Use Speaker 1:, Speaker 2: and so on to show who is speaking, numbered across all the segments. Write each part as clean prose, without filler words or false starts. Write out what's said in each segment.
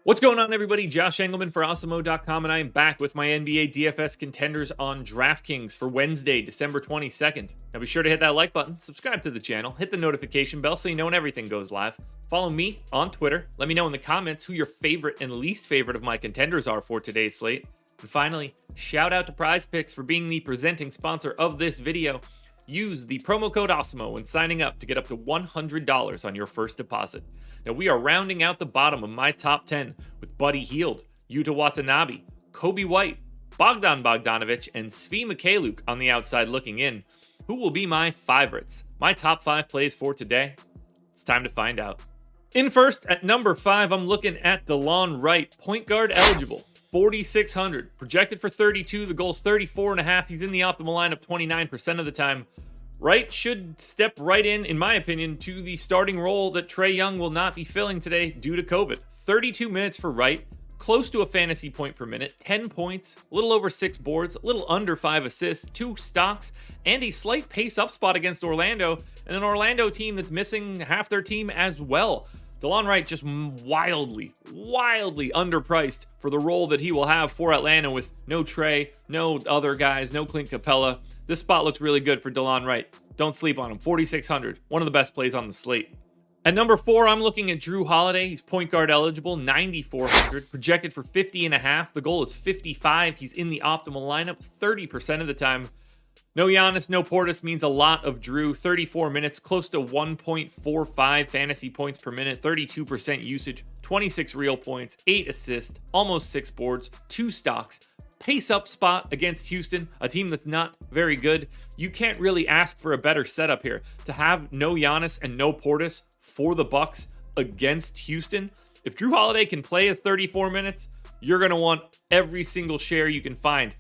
Speaker 1: What's going on, everybody? Josh Engleman for Awesemo.com, and I am back with my NBA DFS contenders on DraftKings for Wednesday, December 22nd. Now be sure to hit that like button, subscribe to the channel, hit the notification bell so you know when everything goes live. Follow me on Twitter. Let me know in the comments who your favorite and least favorite of my contenders are for today's slate. And finally, shout out to Prize Picks for being the presenting sponsor of this video. Use the promo code Awesemo when signing up to get up to $100 on your first deposit. Now, we are rounding out the bottom of my top 10 with Buddy Hield, Yuta Watanabe, Kobe White, Bogdan Bogdanovic, and Svi Mykhailiuk on the outside looking in. Who will be my favorites? My top 5 plays for today? It's time to find out. In first, at number 5, I'm looking at Delon Wright, point guard eligible. 4,600, projected for 32. The goal's 34.5. He's in the optimal lineup 29% of the time. Wright should step right in my opinion, to the starting role that Trae Young will not be filling today due to COVID. 32 minutes for Wright, close to a fantasy point per minute, 10 points, a little over 6 boards, a little under 5 assists, 2 stocks, and a slight pace up spot against Orlando, and an Orlando team that's missing half their team as well. Delon Wright just wildly underpriced for the role that he will have for Atlanta with no Trae, no other guys, no Clint Capella. This spot looks really good for Delon Wright. Don't sleep on him. 4,600, one of the best plays on the slate. At number 4, I'm looking at Jrue Holiday. He's point guard eligible, 9,400, projected for 50.5. The goal is 55. He's in the optimal lineup 30% of the time. No Giannis, no Portis means a lot of Jrue. 34 minutes, close to 1.45 fantasy points per minute, 32% usage, 26 real points, 8 assists, almost 6 boards, 2 stocks. Pace up spot against Houston, a team that's not very good. You can't really ask for a better setup here. To have no Giannis and no Portis for the Bucks against Houston, if Jrue Holiday can play his 34 minutes, you're going to want every single share you can find.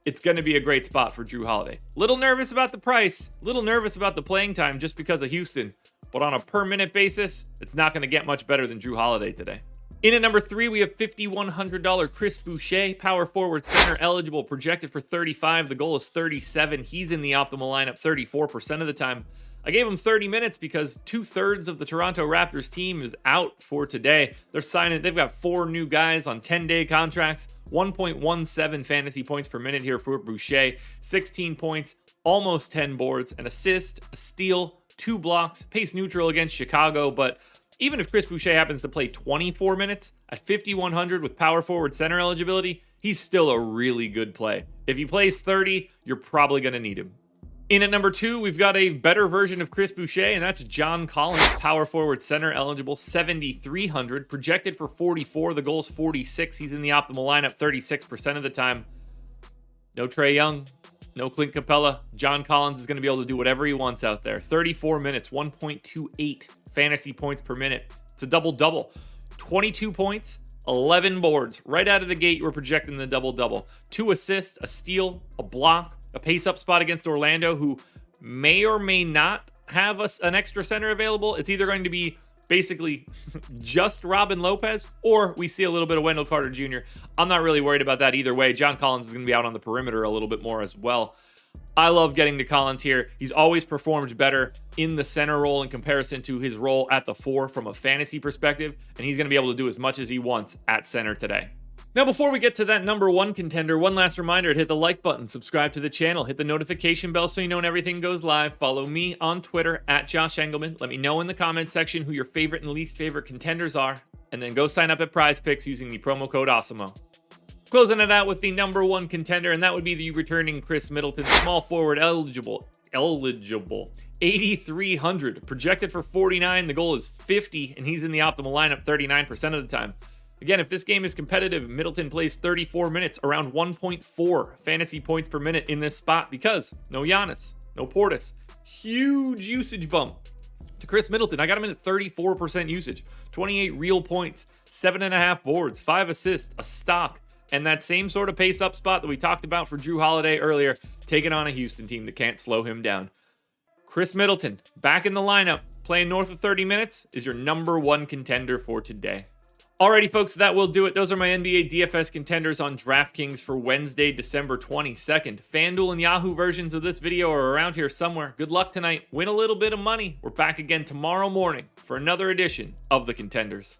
Speaker 1: It's going to be a great spot for Jrue Holiday. Little nervous about the price, little nervous about the playing time just because of Houston, but on a per minute basis, it's not going to get much better than Jrue Holiday today. In at number 3, we have $5,100 Chris Boucher, power forward center eligible, projected for 35. The goal is 37. He's in the optimal lineup 34% of the time. I gave him 30 minutes because 2/3 of the Toronto Raptors team is out for today. They've got 4 new guys on 10-day contracts. 1.17 fantasy points per minute here for Boucher. 16 points, almost 10 boards, an assist, a steal, 2 blocks, pace neutral against Chicago. But even if Chris Boucher happens to play 24 minutes at 5,100 with power forward center eligibility, he's still a really good play. If he plays 30, you're probably going to need him. In at number 2, we've got a better version of Chris Boucher, and that's John Collins, power forward center eligible, 7,300, projected for 44. The goal's 46. He's in the optimal lineup 36% of the time. No Trae Young, no Clint Capella. John Collins is going to be able to do whatever he wants out there. 34 minutes, 1.28 fantasy points per minute. It's a double-double. 22 points, 11 boards. Right out of the gate, you were projecting the double-double. 2 assists, a steal, a block, a pace-up spot against Orlando, who may or may not have an extra center available. It's either going to be basically just Robin Lopez, or we see a little bit of Wendell Carter Jr. I'm not really worried about that either way. John Collins is going to be out on the perimeter a little bit more as well. I love getting to Collins here. He's always performed better in the center role in comparison to his role at the 4 from a fantasy perspective, and he's going to be able to do as much as he wants at center today. Now, before we get to that number 1 contender, one last reminder to hit the like button, subscribe to the channel, hit the notification bell so you know when everything goes live. Follow me on Twitter at Josh Engleman. Let me know in the comments section who your favorite and least favorite contenders are, and then go sign up at Prize Picks using the promo code Awesemo. Closing it out with the number 1 contender, and that would be the returning Chris Middleton, small forward eligible, 8,300, projected for 49. The goal is 50, and he's in the optimal lineup 39% of the time. Again, if this game is competitive, Middleton plays 34 minutes, around 1.4 fantasy points per minute in this spot because no Giannis, no Portis. Huge usage bump to Chris Middleton. I got him in at 34% usage, 28 real points, 7.5 boards, 5 assists, a stock, and that same sort of pace-up spot that we talked about for Jrue Holiday earlier, taking on a Houston team that can't slow him down. Chris Middleton, back in the lineup, playing north of 30 minutes, is your number 1 contender for today. Alrighty, folks, that will do it. Those are my NBA DFS contenders on DraftKings for Wednesday, December 22nd. FanDuel and Yahoo versions of this video are around here somewhere. Good luck tonight. Win a little bit of money. We're back again tomorrow morning for another edition of the Contenders.